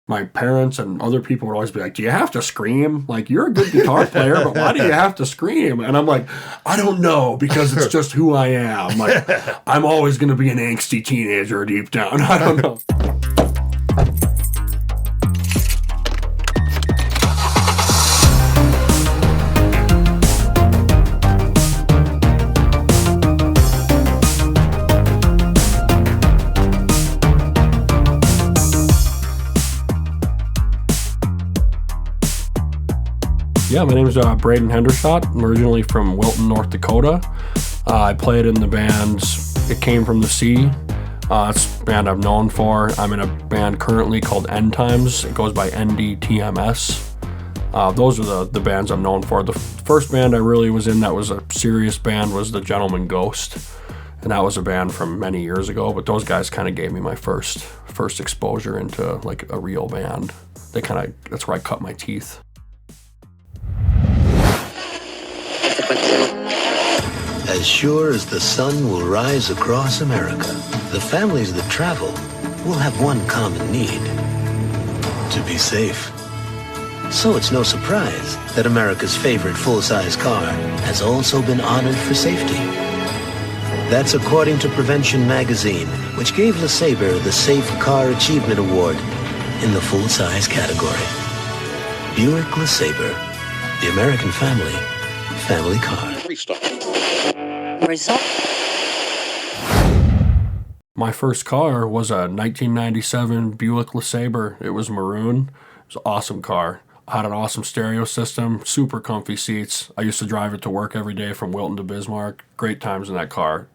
my parents and other people would always be like, do you have to scream? Like, you're a good guitar player, but why do you have to scream? And I'm like, I don't know, because it's just who I am. Like, I'm always going to be an angsty teenager deep down. I don't know. Yeah, my name is Braden Hendershot. I'm originally from Wilton, North Dakota. I played in the bands It Came From the Sea. It's a band I'm known for. I'm in a band currently called End Times. It goes by NDTMS. Those are the bands I'm known for. The first band I really was in that was a serious band was the Gentleman Ghost. And that was a band from many years ago, but those guys kind of gave me my first exposure into like a real band. That's where I cut my teeth. As sure as the sun will rise across America, the families that travel will have one common need: to be safe. So it's no surprise that America's favorite full-size car has also been honored for safety. That's according to Prevention Magazine, which gave LeSabre the Safe Car Achievement Award in the full-size category. Buick LeSabre, the American family car. Result. My first car was a 1997 Buick LeSabre. It was maroon. It was an awesome car. I had an awesome stereo system, super comfy seats. I used to drive it to work every day from Wilton to Bismarck. Great times in that car.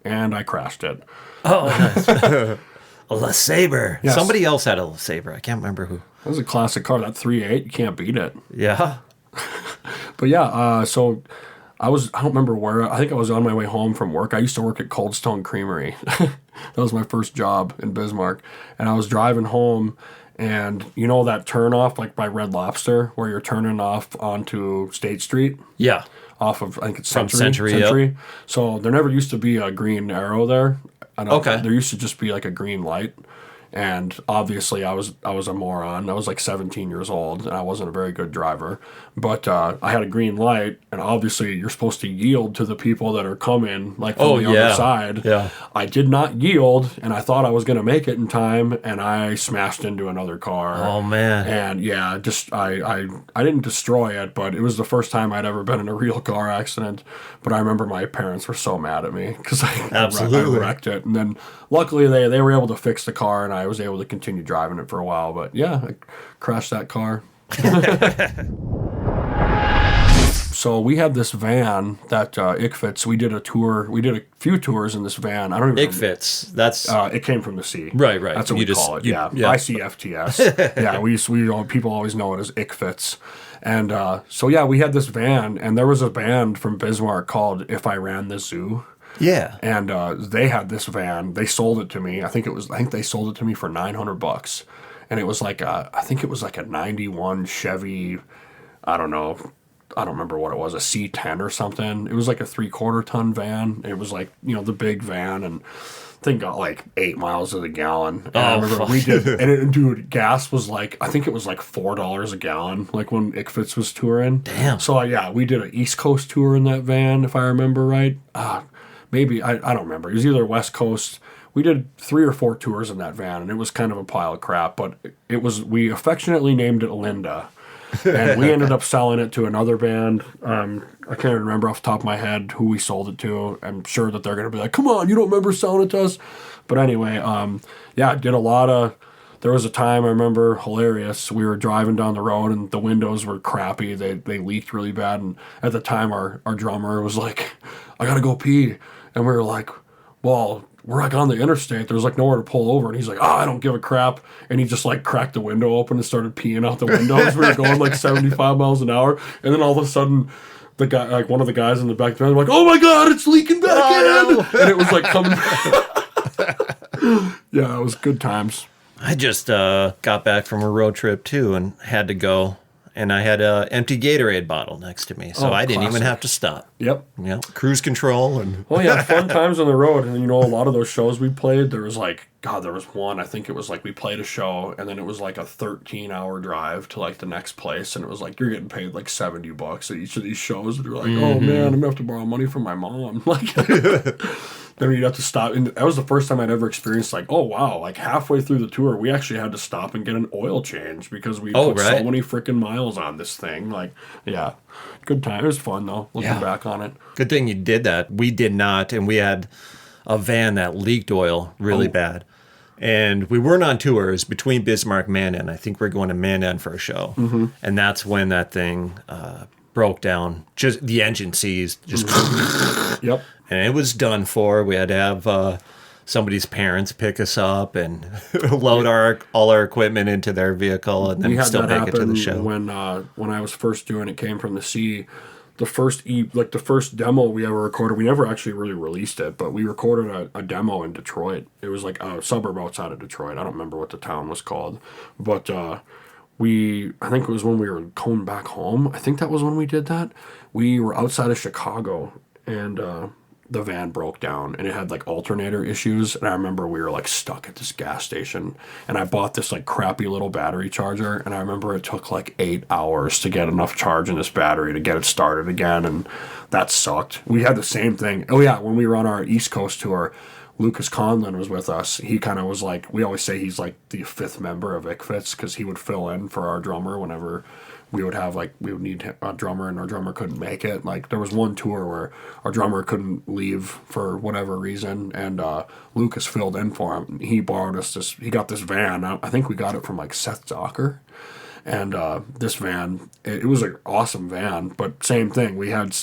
And I crashed it. Oh, nice. A LeSabre. Yes. Somebody else had a LeSabre. I can't remember who. That was a classic car. That 3.8, you can't beat it. Yeah. But yeah, so I don't remember where. I think I was on my way home from work. I used to work at Cold Stone Creamery. That was my first job in Bismarck. And I was driving home, and you know that turnoff like by Red Lobster where you're turning off onto State Street? Yeah. Off of, I think it's From Century. Yep. So there never used to be a green arrow there. Okay. There used to just be like a green light. And obviously I was a moron. I was like 17 years old, and I wasn't a very good driver. But I had a green light, and obviously you're supposed to yield to the people that are coming, like from the other side. Yeah. I did not yield, and I thought I was going to make it in time, and I smashed into another car. Oh, man. And yeah, just I didn't destroy it, but it was the first time I'd ever been in a real car accident. But I remember my parents were so mad at me because I wrecked it. And then luckily they were able to fix the car, and I was able to continue driving it for a while. But yeah, I crashed that car. So we had this van that ICFITS. We did a tour. We did a few tours in this van. I don't even ICFITS. That's It Came From the Sea. Right. That's what we call it. Yeah. ICFTS. Yeah. People always know it as ICFITS. And so yeah, we had this van, and there was a band from Bismarck called If I Ran the Zoo. yeah. And they had this van. They sold it to me. I think they sold it to me for $900. And it was like I think it was like a 91 Chevy, I don't remember what it was, a C10 or something. It was like a 3/4 ton van. It was like, the big van, and I think got like 8 miles to the gallon. And I remember we did, and dude, gas was like, I think it was like $4 a gallon, like when ICFITS was touring. Damn. So yeah, we did an East Coast tour in that van, if I remember right. Maybe, I don't remember. It was either West Coast. We did 3 or 4 tours in that van, and it was kind of a pile of crap, but we affectionately named it Linda. And we ended up selling it to another band. I can't remember off the top of my head who we sold it to. I'm sure that they're going to be like, come on, you don't remember selling it to us? But anyway, yeah, did a lot of... There was a time, I remember, hilarious. We were driving down the road, and the windows were crappy. They leaked really bad. And at the time, our drummer was like, I got to go pee. And we were like, well... We're like on the interstate. There's like nowhere to pull over. And he's like, I don't give a crap. And he just like cracked the window open and started peeing out the windows. We were going like 75 miles an hour. And then all of a sudden, the guy, like one of the guys in the back there, like, oh my God, it's leaking back in. And it was like coming. Yeah, it was good times. I just got back from a road trip too and had to go. and I had a empty Gatorade bottle next to me, so I didn't even classic. have to stop. Yep. Yeah, cruise control and Well, yeah, fun times on the road. And, you know, a lot of those shows we played, there was like, God, there was one, I think it was like we played a show, and then it was like a 13-hour drive to like the next place, and it was like, you're getting paid like $70 at each of these shows, and you're like, oh man, I'm gonna have to borrow money from my mom. Like, then you'd have to stop. And that was the first time I'd ever experienced like, oh wow, like halfway through the tour, we actually had to stop and get an oil change because we put so many freaking miles on this thing. Like, yeah, good time. It was fun though, looking back on it. Good thing you did that. We did not, and we had a van that leaked oil really bad. And we weren't on tours between Bismarck and Mandan. I think we're going to Mandan for a show. And that's when that thing broke down. Just the engine seized. Just Yep. And it was done for. We had to have somebody's parents pick us up and load all our equipment into their vehicle and then still make it to the show. When I was first doing It Came From the Sea, the first demo we ever recorded, we never actually really released it, but we recorded a demo in Detroit. It was like a suburb outside of Detroit. I don't remember what the town was called, but I think it was when we were going back home. I think that was when we did that. We were outside of Chicago, and the van broke down, and it had like alternator issues. And I remember we were like stuck at this gas station, and I bought this like crappy little battery charger. And I remember it took like 8 hours to get enough charge in this battery to get it started again. And that sucked. We had the same thing. Oh yeah. When we were on our East Coast tour, Lucas Conlon was with us. He kind of was like, we always say he's like the fifth member of ICFITS because he would fill in for our drummer whenever we would need a drummer and our drummer couldn't make it. Like there was one tour where our drummer couldn't leave for whatever reason, and Lucas filled in for him. He borrowed us he got this van. I think we got it from like Seth Zocker. And this van, it was an awesome van, but same thing. We had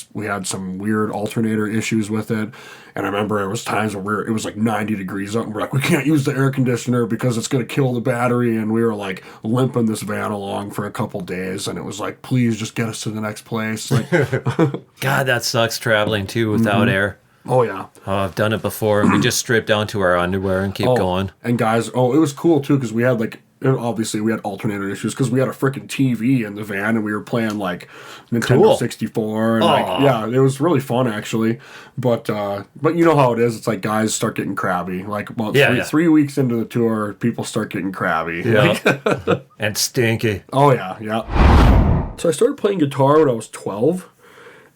some weird alternator issues with it, and I remember it was times where it was like 90 degrees up, and we're like, we can't use the air conditioner because it's going to kill the battery, and we were like limping this van along for a couple days, and it was like, please just get us to the next place. Like, God, that sucks traveling too without air. Oh yeah. I've done it before, and we just strip down to our underwear and keep going. And guys, it was cool too because we had like. Obviously, we had alternator issues because we had a freaking TV in the van and we were playing like Nintendo 64 and like, yeah, it was really fun actually. But you know how it is. It's like guys start getting crabby. Like about 3 weeks into the tour, people start getting crabby. Yeah, and stinky. Oh yeah. So I started playing guitar when I was 12,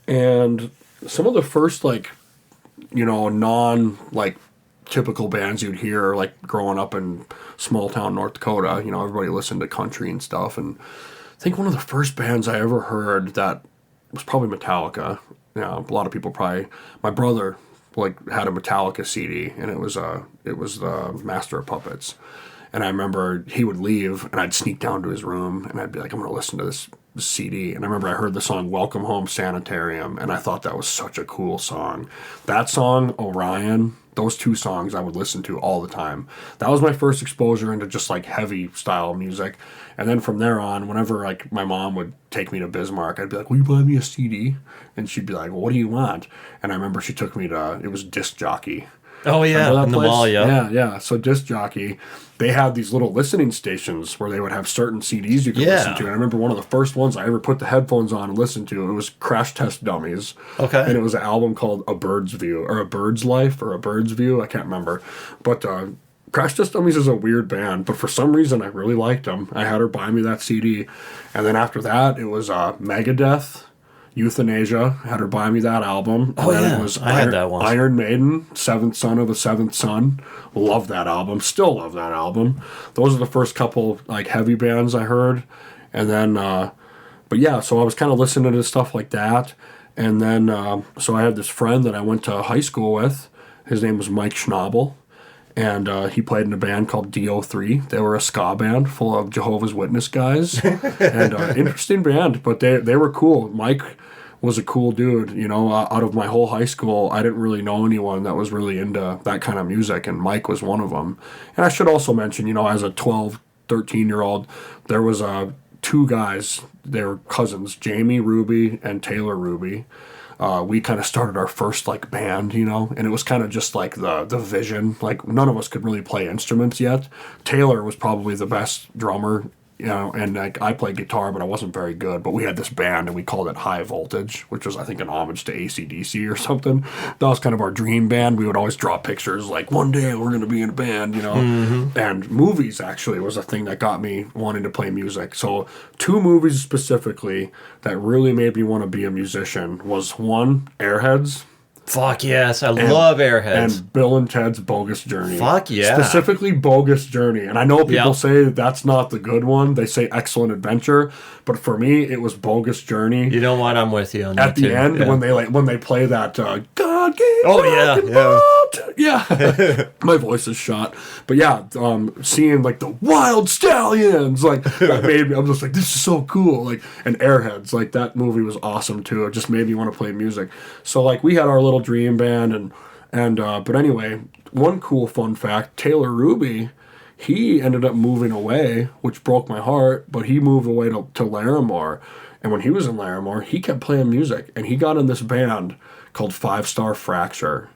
and some of the first like, you know, non like typical bands you'd hear like growing up in small town North Dakota, you know, everybody listened to country and stuff. And I think one of the first bands I ever heard that was probably Metallica. You know, a lot of people probably, my brother like had a Metallica CD, and it was the Master of Puppets. And I remember he would leave and I'd sneak down to his room and I'd be like, I'm going to listen to this CD. And I remember I heard the song Welcome Home Sanitarium, and I thought that was such a cool song. That song, Orion, those two songs I would listen to all the time. That was my first exposure into just like heavy style music. And then from there on, whenever like my mom would take me to Bismarck, I'd be like, will you buy me a CD? And she'd be like, well, what do you want? And I remember she took me to, it was Disc Jockey. Oh yeah, in the mall, Yeah. So Disc Jockey, they had these little listening stations where they would have certain CDs you could listen to. And I remember one of the first ones I ever put the headphones on and listened to, it was Crash Test Dummies. Okay. And it was an album called A Bird's View, or A Bird's Life, or A Bird's View, I can't remember. But Crash Test Dummies is a weird band, but for some reason I really liked them. I had her buy me that CD. And then after that, it was Megadeth, Euthanasia, had her buy me that album. Oh, and yeah. It was I had that one. Iron Maiden, Seventh Son of the Seventh Son. Love that album. Still love that album. Those are the first couple like heavy bands I heard. And then, but yeah, so I was kind of listening to stuff like that. And then, so I had this friend that I went to high school with. His name was Mike Schnabel. And he played in a band called DO3. They were a ska band full of Jehovah's Witness guys. And interesting band, but they were cool. Mike was a cool dude. You know, out of my whole high school, I didn't really know anyone that was really into that kind of music, and Mike was one of them. And I should also mention, you know, as a 12, 13-year-old, there was two guys. They were cousins, Jamie Ruby and Taylor Ruby. We kind of started our first like band, you know, and it was kind of just like the vision. Like none of us could really play instruments yet. Taylor was probably the best drummer you know, and like I played guitar, but I wasn't very good. But we had this band, and we called it High Voltage, which was, I think, an homage to AC/DC or something. That was kind of our dream band. We would always draw pictures like, one day we're going to be in a band, you know. And movies actually was a thing that got me wanting to play music. So 2 movies specifically that really made me want to be a musician was, one, Airheads. Fuck yes, I love Airheads. And Bill and Ted's Bogus Journey. Fuck yeah. Specifically Bogus Journey. And I know people say that's not the good one. They say Excellent Adventure. But for me, it was Bogus Journey. You know what? I'm with you on that At the end, when they play that God gave yeah. My voice is shot. But yeah, seeing like the Wild Stallions, like that made me, I'm just like, this is so cool. Like, and Airheads, like that movie was awesome too. It just made me want to play music. So like we had our little dream band and but anyway, one cool fun fact, Taylor Ruby, he ended up moving away, which broke my heart, but he moved away to Larimore. And when he was in Larimore, he kept playing music, and he got in this band called 5 Star Fracture.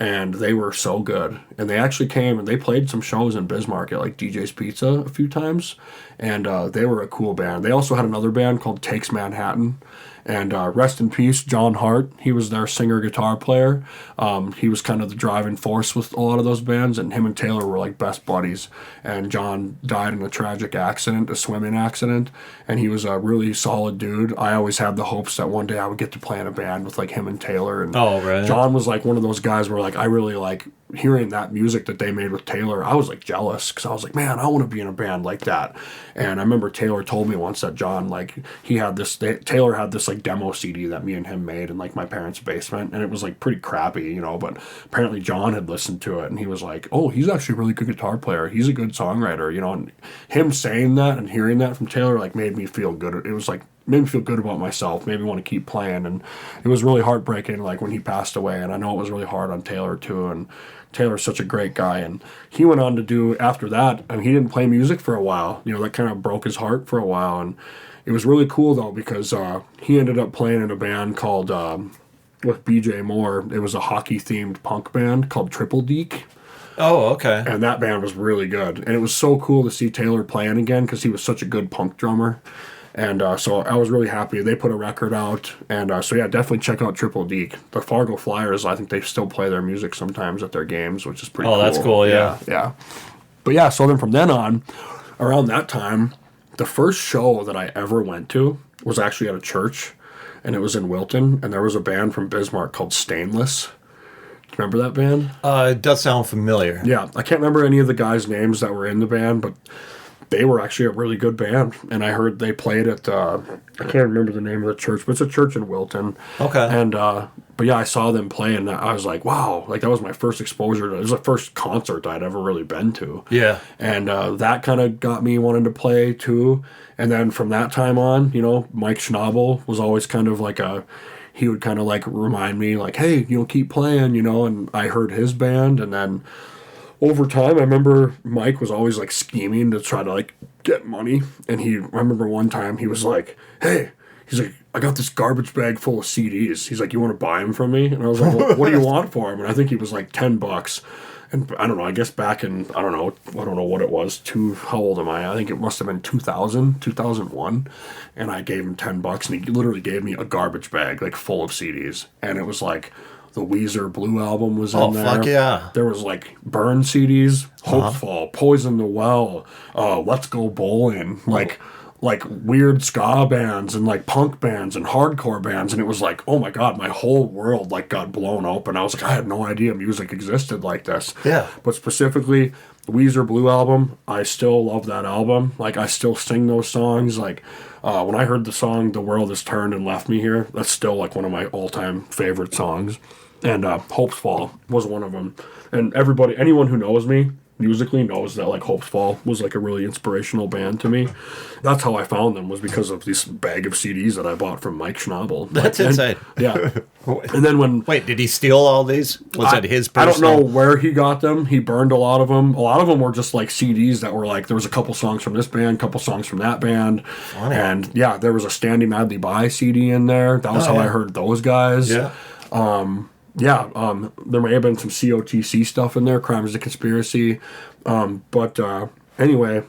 And they were so good. And they actually came and they played some shows in Bismarck at like DJ's Pizza a few times. And they were a cool band. They also had another band called Takes Manhattan. And rest in peace, John Hart. He was their singer-guitar player. He was kind of the driving force with a lot of those bands, and him and Taylor were like best buddies. And John died in a tragic accident, a swimming accident, and he was a really solid dude. I always had the hopes that one day I would get to play in a band with like him and Taylor. And right. John was like one of those guys where like I really like hearing that music that they made with Taylor. I was like jealous because I was like, man, I want to be in a band like that. And I remember Taylor told me once that John, like, Taylor had this like demo CD that me and him made in like my parents' basement, and it was like pretty crappy, you know, but apparently John had listened to it and he was like, oh, he's actually a really good guitar player, he's a good songwriter, you know. And him saying that and hearing that from Taylor like made me feel good. It was like made me feel good about myself, made me want to keep playing. And it was really heartbreaking like when he passed away, and I know it was really hard on Taylor too. And Taylor's such a great guy, and he went on to do after that, and he didn't play music for a while, you know. That kind of broke his heart for a while. And it was really cool though, because he ended up playing in a band called with BJ Moore. It was a hockey themed punk band called Triple Deke. Oh, okay. And that band was really good, and it was so cool to see Taylor playing again because he was such a good punk drummer. And so I was really happy. They put a record out. And so, yeah, definitely check out Triple Deke. The Fargo Flyers, I think they still play their music sometimes at their games, which is pretty cool. Oh, that's cool, yeah. Yeah. But, yeah, so then from then on, around that time, the first show that I ever went to was actually at a church. And it was in Wilton. And there was a band from Bismarck called Stainless. Do you remember that band? It does sound familiar. Yeah. I can't remember any of the guys' names that were in the band, but they were actually a really good band, and I heard they played at, I can't remember the name of the church, but it's a church in Wilton. Okay. And, but yeah, I saw them play, and I was like, wow, like that was my first exposure to, it was the first concert I'd ever really been to. Yeah. And that kind of got me wanting to play too. And then from that time on, you know, Mike Schnabel was always kind of like he would kind of like remind me like, hey, you know, keep playing, you know. And I heard his band, and then over time, I remember Mike was always like scheming to try to like get money. And I remember one time he was like, hey, he's like, I got this garbage bag full of CDs. He's like, you want to buy them from me? And I was like, what do you want for them? And I think he was like $10. And I don't know, I guess back in, I don't know what it was. How old am I? I think it must have been 2001. And I gave him $10, and he literally gave me a garbage bag like full of CDs. And it was like, the Weezer Blue album was in there. Oh, fuck yeah. There was like Burn CDs, Hopeful, Poison the Well, Let's Go Bowling, like weird ska bands and like punk bands and hardcore bands. And it was like, oh my God, my whole world like got blown open. I was like, I had no idea music existed like this. Yeah. But specifically, the Weezer Blue album, I still love that album. Like, I still sing those songs. Like, when I heard the song The World Has Turned and Left Me Here, that's still like one of my all-time favorite songs. And Hope's Fall was one of them. And anyone who knows me musically knows that like Hope's Fall was like a really inspirational band to me. That's how I found them, was because of this bag of CDs that I bought from Mike Schnabel. That's insane. Yeah. And then wait, did he steal all these? Was that his personal? I don't know where he got them. He burned a lot of them. A lot of them were just like CDs that were like, there was a couple songs from this band, couple songs from that band. Funny. And yeah, there was a Standy Madly By CD in there. That was how I heard those guys. Yeah. There may have been some COTC stuff in there, Crimes of Conspiracy. Anyway,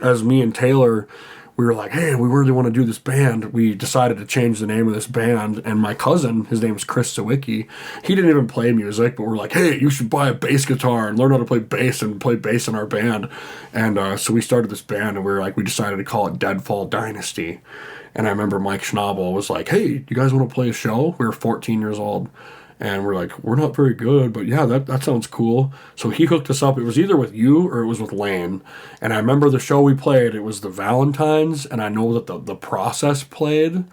as me and Taylor, we were like, hey, we really want to do this band. We decided to change the name of this band. And my cousin, his name is Chris Sawicki, he didn't even play music, but we're like, hey, you should buy a bass guitar and learn how to play bass and play bass in our band. And so we started this band, and we decided to call it Deadfall Dynasty. And I remember Mike Schnabel was like, hey, you guys want to play a show? We were 14 years old. And we're like, we're not very good, but yeah, that sounds cool. So he hooked us up. It was either with you or it was with Lane. And I remember the show we played, it was the Valentines, and I know that the Process played,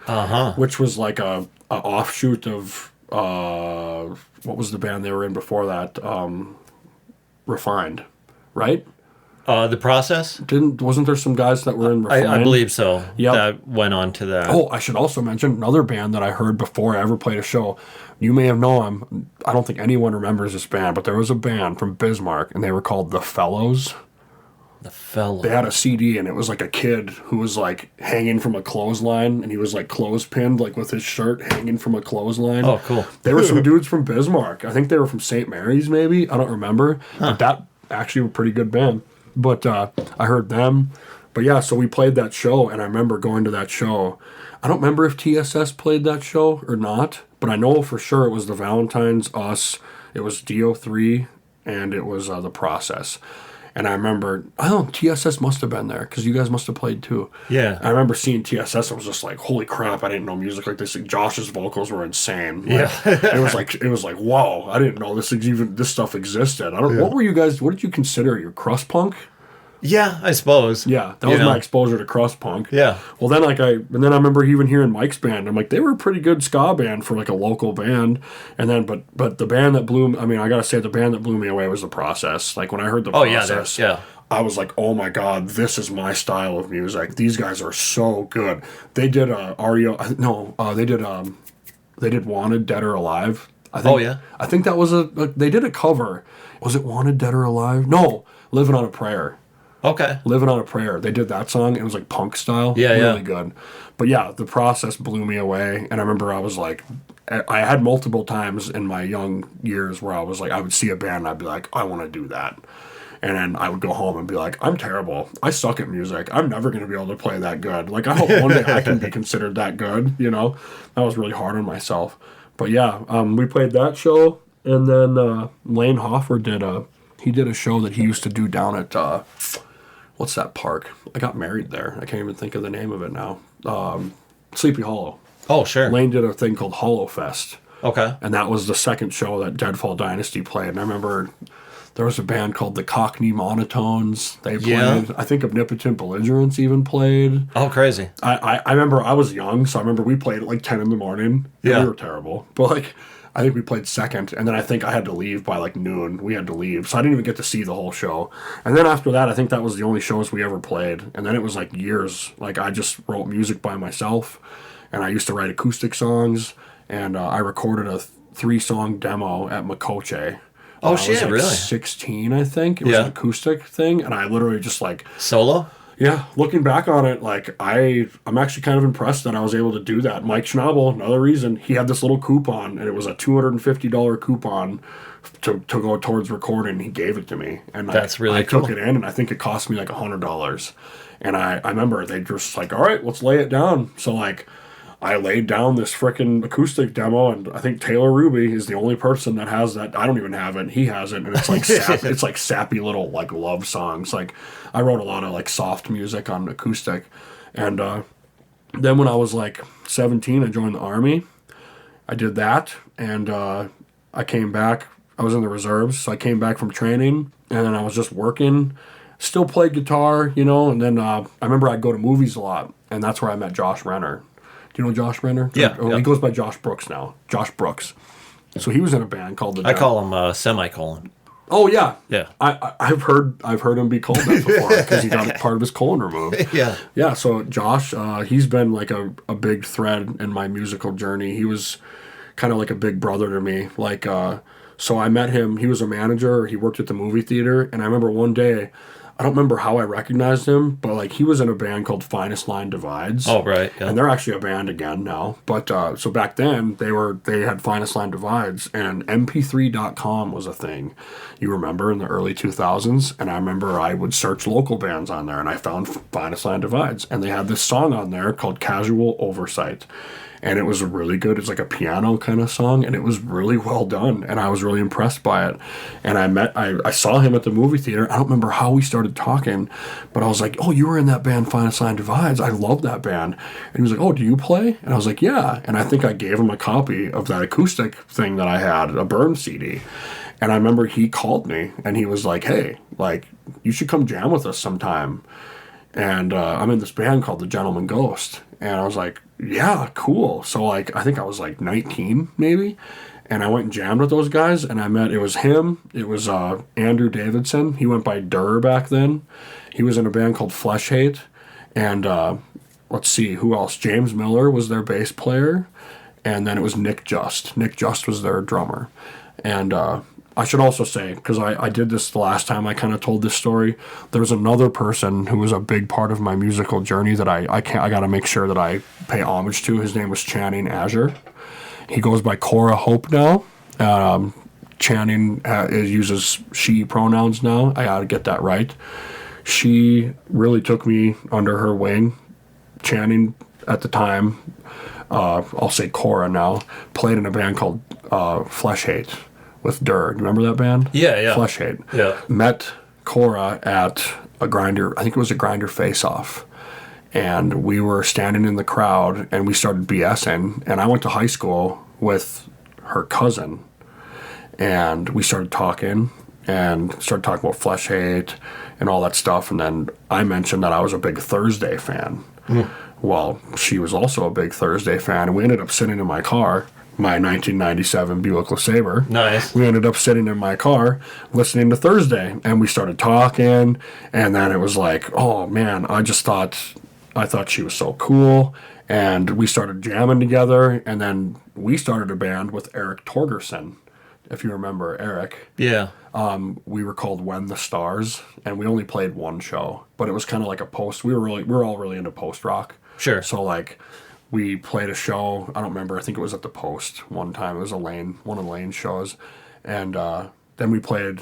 which was like a offshoot of, what was the band they were in before that? Refined, right? The Process? Wasn't there some guys that were in Refined? I believe so. Yep. That went on to that. Oh, I should also mention another band that I heard before I ever played a show. You may have known them. I don't think anyone remembers this band, but there was a band from Bismarck, and they were called The Fellows. The Fellows. They had a CD, and it was like a kid who was like hanging from a clothesline, and he was like clothespinned, like with his shirt hanging from a clothesline. Oh, cool. They were some dudes from Bismarck. I think they were from St. Mary's, maybe. I don't remember. But that actually was a pretty good band. But I heard them. But yeah, so we played that show, and I remember going to that show. I don't remember if TSS played that show or not, but I know for sure it was the Valentines, us, it was DO3, and it was the Process. And I remember, TSS must have been there, because you guys must have played too. Yeah. I remember seeing TSS, and was just like, holy crap, I didn't know music like this. Like, Josh's vocals were insane. Like, Yeah. it was like, whoa, I didn't know this stuff existed. What did you consider your crust punk? Yeah, I suppose. Yeah, that was my exposure to crust punk. Yeah. Well, then I remember even hearing Mike's band. I'm like, they were a pretty good ska band for like a local band. And then, but the band that blew me, I gotta say, the band that blew me away was The Process. Like when I heard The Process, I was like, oh my god, this is my style of music. These guys are so good. They did they did Wanted, Dead or Alive. I think that was they did a cover. Was it Wanted, Dead or Alive? No, Living on a Prayer. Okay. Living on a Prayer. They did that song. It was like punk style. Yeah, really good. But yeah, The Process blew me away. And I remember I was like, I had multiple times in my young years where I was like, I would see a band and I'd be like, I want to do that. And then I would go home and be like, I'm terrible. I suck at music. I'm never going to be able to play that good. Like, I hope one day I can be considered that good, you know? That was really hard on myself. But yeah, we played that show. And then Lane Hoffer did a show that he used to do down at... what's that park? I got married there. I can't even think of the name of it now. Sleepy Hollow. Oh, sure. Lane did a thing called Hollow Fest. Okay. And that was the second show that Deadfall Dynasty played. And I remember there was a band called the Cockney Monotones. They played. I think Omnipotent Belligerents even played. Oh, crazy. I remember I was young, so I remember we played at like 10 in the morning. Yeah. We were terrible. But like... I think we played second, and then I think I had to leave by like noon. We had to leave, so I didn't even get to see the whole show. And then after that, I think that was the only shows we ever played. And then it was like years. Like I just wrote music by myself, and I used to write acoustic songs, and I recorded a 3-song demo at Makoche. Oh shit! I was like really? 16, I think. It was an acoustic thing, and I literally just like solo. Yeah, looking back on it, like I'm actually kind of impressed that I was able to do that. Mike Schnabel, another reason, he had this little coupon, and it was a $250 coupon to go towards recording. He gave it to me, and that's really cool. I took it in, and I think it cost me like $100. And I remember they just like, all right, let's lay it down. So like, I laid down this frickin' acoustic demo, and I think Taylor Ruby is the only person that has that. I don't even have it. He has it, and it's like it's like sappy little like love songs. Like I wrote a lot of like soft music on acoustic, and then when I was like 17, I joined the Army. I did that, and I came back. I was in the reserves, so I came back from training, and then I was just working. Still played guitar, you know, and then I remember I'd go to movies a lot, and that's where I met Josh Renner. Do you know Josh Renner? Yeah. He goes by Josh Brooks now. Josh Brooks. So he was in a band called the... I call him semicolon. Oh, yeah. Yeah. I've heard him be called that before because he got part of his colon removed. Yeah. Yeah, so Josh, he's been like a big thread in my musical journey. He was kind of like a big brother to me. Like, so I met him. He was a manager. He worked at the movie theater. And I remember one day I don't remember how I recognized him, but like he was in a band called Finest Line Divides. Oh, right. Yeah. And they're actually a band again now. But so back then they had Finest Line Divides, and MP3.com was a thing. You remember in the early 2000s, and I remember I would search local bands on there, and I found Finest Line Divides, and they had this song on there called Casual Oversight. And it was really good. It's like a piano kind of song, and it was really well done, and I was really impressed by it. And I saw him at the movie theater. I don't remember how we started talking, but I was like, "Oh, you were in that band, Finest Line Divides. I love that band." And he was like, "Oh, do you play?" And I was like, "Yeah." And I think I gave him a copy of that acoustic thing that I had, a Burn CD. And I remember he called me, and he was like, "Hey, like, you should come jam with us sometime." And I'm in this band called The Gentleman Ghost. And I was like, yeah, cool. So, like, I think I was like 19, maybe. And I went and jammed with those guys. And it was him. It was Andrew Davidson. He went by Durr back then. He was in a band called Flesh Hate. And let's see, who else? James Miller was their bass player. And then it was Nick Just. Nick Just was their drummer. And I should also say, because I did this the last time I kind of told this story, there's another person who was a big part of my musical journey that I got to make sure that I pay homage to. His name was Channing Azure. He goes by Cora Hope now. Channing uses she pronouns now. I got to get that right. She really took me under her wing. Channing, at the time, I'll say Cora now, played in a band called Flesh Hate with Durr. Do you remember that band? Yeah. Flesh Hate. Yeah. Met Cora at a Grinder, I think it was a Grinder face-off. And we were standing in the crowd, and we started BSing. And I went to high school with her cousin. And we started talking about Flesh Hate and all that stuff. And then I mentioned that I was a big Thursday fan. Well, she was also a big Thursday fan. And we ended up sitting in my car, my 1997 Buick LeSabre. Nice. We ended up sitting in my car listening to Thursday, and we started talking, and then it was like, oh man, I thought she was so cool, and we started jamming together, and then we started a band with Eric Torgerson, if you remember Eric. Yeah. We were called When the Stars, and we only played one show, but it was kind of like a post. We were all really into post rock. Sure. So like, we played a show, I don't remember, I think it was at the Post one time. It was one of Lane's shows. And then we played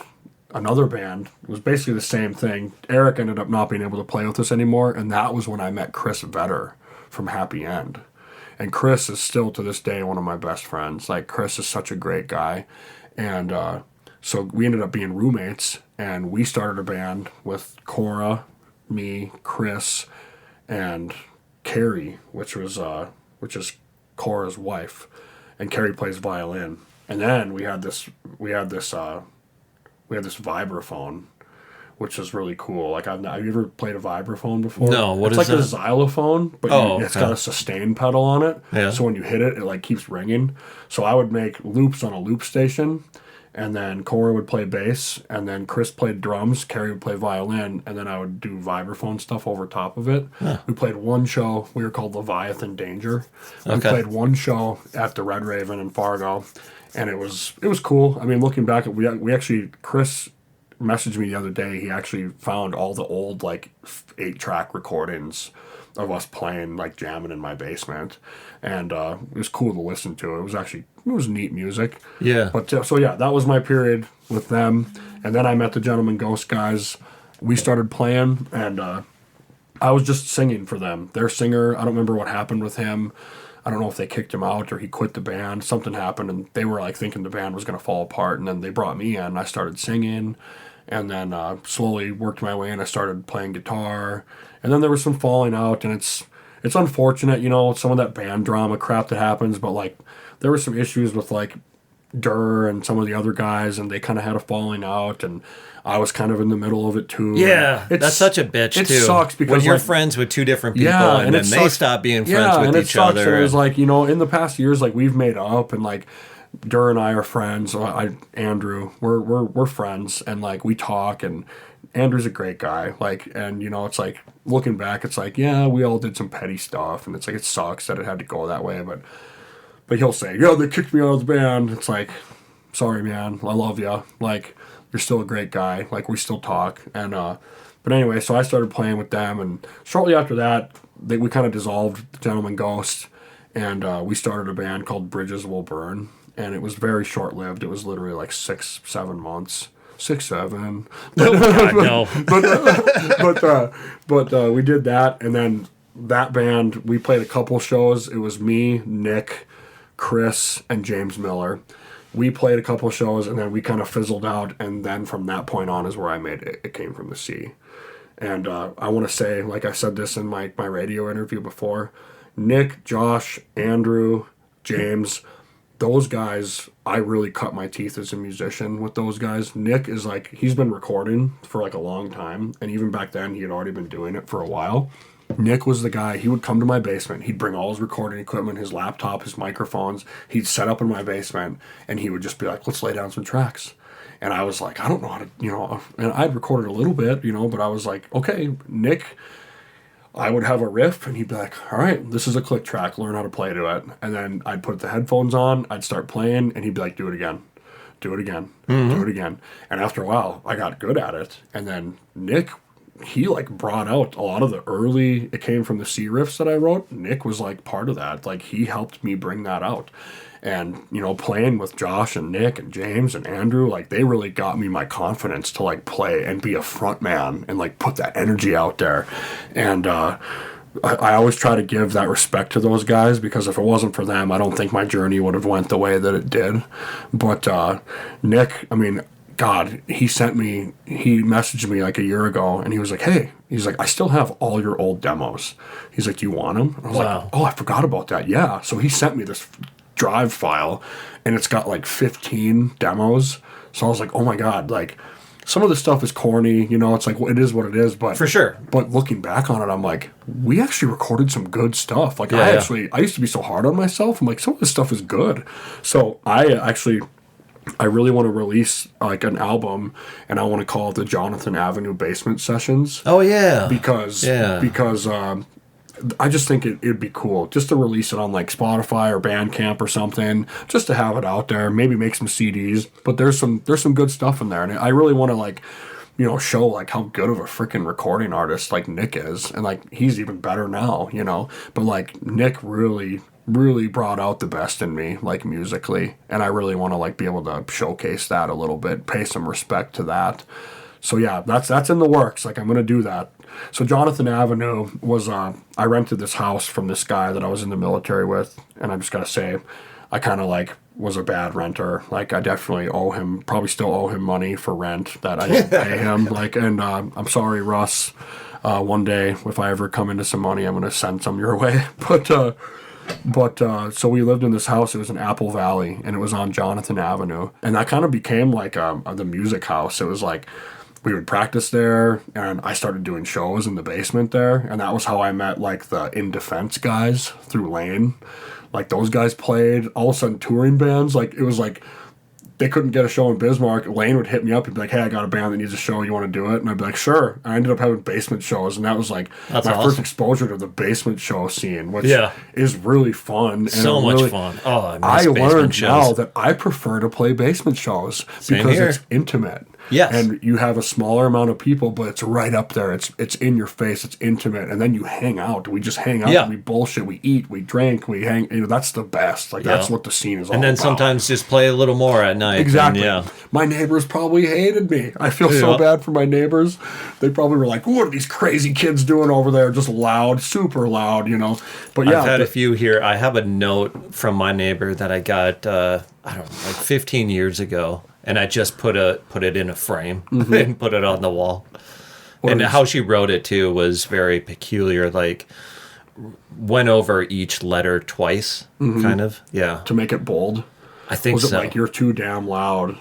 another band. It was basically the same thing. Eric ended up not being able to play with us anymore, and that was when I met Chris Vetter from Happy End. And Chris is still to this day one of my best friends. Like, Chris is such a great guy. And so we ended up being roommates, and we started a band with Cora, me, Chris, and Carrie, which is Cora's wife, and Carrie plays violin. And then we had this vibraphone, which is really cool. Like, have you ever played a vibraphone before? No, what is that? It's like a xylophone, but it's got a sustain pedal on it. Yeah. So when you hit it, it like keeps ringing. So I would make loops on a loop station, and then Cora would play bass, and then Chris played drums, Carrie would play violin, and then I would do vibraphone stuff over top of it. Huh. We played one show, we were called Leviathan Danger. We played one show at the Red Raven in Fargo, and it was cool. I mean, looking back, we actually, Chris messaged me the other day, he actually found all the old, like, 8-track recordings of us playing, like, jamming in my basement, and it was cool to listen to. It was neat music. Yeah. But so yeah, that was my period with them, and then I met the Gentleman Ghost guys. We started playing, and I was just singing for them. Their singer, I don't remember what happened with him. I don't know if they kicked him out or he quit the band. Something happened, and they were like thinking the band was going to fall apart, and then they brought me in. I started singing, and then slowly worked my way in. I started playing guitar, and then there was some falling out, and it's unfortunate, some of that band drama crap that happens, but like there were some issues with like Durr and some of the other guys, and they kind of had a falling out, and I was kind of in the middle of it too. Yeah, that's such a bitch too. It sucks because when you're friends with two different people, and then they stop being friends with each other. And it was like, in the past years, like we've made up, and like Durr and I are friends. Andrew, we're friends, and like we talk, and Andrew's a great guy. Like, and it's like looking back, it's like, yeah, we all did some petty stuff, and it's like it sucks that it had to go that way, but he'll say, yeah, they kicked me out of the band. It's like, sorry, man, I love you. Like, you're still a great guy. Like, we still talk. And But anyway, so I started playing with them, and shortly after that, we kind of dissolved the Gentleman Ghost, and we started a band called Bridges Will Burn, and it was very short-lived. It was literally like 6-7 months. 6-7. Oh, God, no. But we did that, and then that band, we played a couple shows. It was me, Nick, Chris, and James Miller. We played a couple shows, and then we kind of fizzled out, and then from that point on is where I made it. It Came from the Sea. And I want to say, like I said this in my radio interview before, Nick, Josh, Andrew, James, those guys, I really cut my teeth as a musician with those guys. Nick is like, he's been recording for like a long time, and even back then he had already been doing it for a while. Nick was the guy, he would come to my basement, he'd bring all his recording equipment, his laptop, his microphones, he'd set up in my basement, and he would just be like, let's lay down some tracks. And I was like, I don't know how to, and I'd recorded a little bit, but I was like, okay, Nick, I would have a riff, and he'd be like, all right, this is a click track, learn how to play to it. And then I'd put the headphones on, I'd start playing, and he'd be like, do it again, do it again, do it again. And after a while, I got good at it. And then Nick, he like brought out a lot of the early It Came from the Sea riffs that I wrote. Nick was like part of that. Like he helped me bring that out. And, playing with Josh and Nick and James and Andrew, like they really got me my confidence to like play and be a front man and like put that energy out there. And I always try to give that respect to those guys, because if it wasn't for them, I don't think my journey would have went the way that it did. But Nick, I mean, God, he messaged me like a year ago, and he was like, hey, he's like, I still have all your old demos. He's like, do you want them? And I was like, oh, I forgot about that. Yeah. So he sent me this drive file, and it's got like 15 demos. So I was like, oh my God, like some of the stuff is corny, it's like, it is what it is, but for sure. But looking back on it, I'm like, we actually recorded some good stuff. Like I used to be so hard on myself. I'm like, some of this stuff is good. So I really want to release like an album, and I want to call it the Jonathan Avenue Basement Sessions. Oh yeah. Because I just think it'd be cool just to release it on like Spotify or Bandcamp or something, just to have it out there, maybe make some CDs. But there's some good stuff in there, and I really want to like, show like how good of a freaking recording artist like Nick is, and like he's even better now, But like Nick really brought out the best in me, like musically, and I really want to like be able to showcase that a little bit, pay some respect to that. So yeah, that's in the works. Like I'm gonna do that. So Jonathan Avenue was I rented this house from this guy that I was in the military with, and I just gotta say, I kind of like was a bad renter. Like I definitely probably still owe him money for rent that I didn't pay him. Like, and I'm sorry, Russ. One day, if I ever come into some money, I'm gonna send some your way. But so we lived in this house. It was in Apple Valley, and it was on Jonathan Avenue, and that kind of became like the music house. It was like we would practice there, and I started doing shows in the basement there, and that was how I met like the In Defense guys through Lane. Like those guys played all of a sudden touring bands. Like it was like they couldn't get a show in Bismarck. Lane would hit me up and be like, hey, I got a band that needs a show, you want to do it? And I'd be like, sure. And I ended up having basement shows, and that was like my first exposure to the basement show scene, which is really fun. And so much fun. Oh, I learned now that I prefer to play basement shows because it's intimate. Yes. And you have a smaller amount of people, but it's right up there. It's in your face. It's intimate. And then you hang out. We just hang out. Yeah. We bullshit. We eat. We drink. We hang. That's the best. Like, that's what the scene is all about. And then sometimes just play a little more at night. Exactly. My neighbors probably hated me. I feel so bad for my neighbors. They probably were like, what are these crazy kids doing over there? Just loud, super loud, But yeah. I've had a few here. I have a note from my neighbor that I got, I don't know, like 15 years ago. And I just put it in a frame and put it on the wall. And how she wrote it, too, was very peculiar. Like, went over each letter twice, kind of. Yeah. To make it bold? I think so. Was it like, you're too damn loud?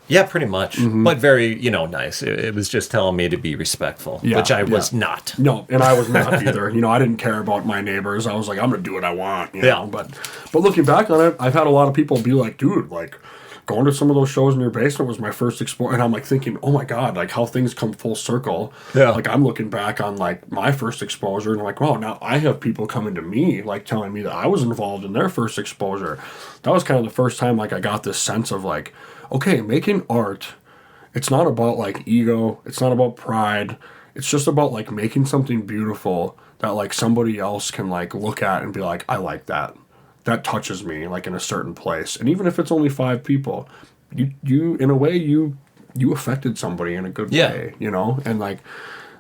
Yeah, pretty much. But very, nice. It was just telling me to be respectful, which I was not. No, and I was not either. I didn't care about my neighbors. I was like, I'm going to do what I want, know? But looking back on it, I've had a lot of people be like, dude, like, going to some of those shows in your basement was my first explore, and I'm like thinking, oh my God, like how things come full circle. Yeah. Like I'm looking back on like my first exposure, and I'm like, wow, now I have people coming to me like telling me that I was involved in their first exposure. That was kind of the first time like I got this sense of like, okay, making art, it's not about like ego, it's not about pride. it's just about like making something beautiful that like somebody else can like look at and be like, I like that. That touches me like in a certain place. And even if it's only 5 people, you in a way you affected somebody in a good way, you know? And like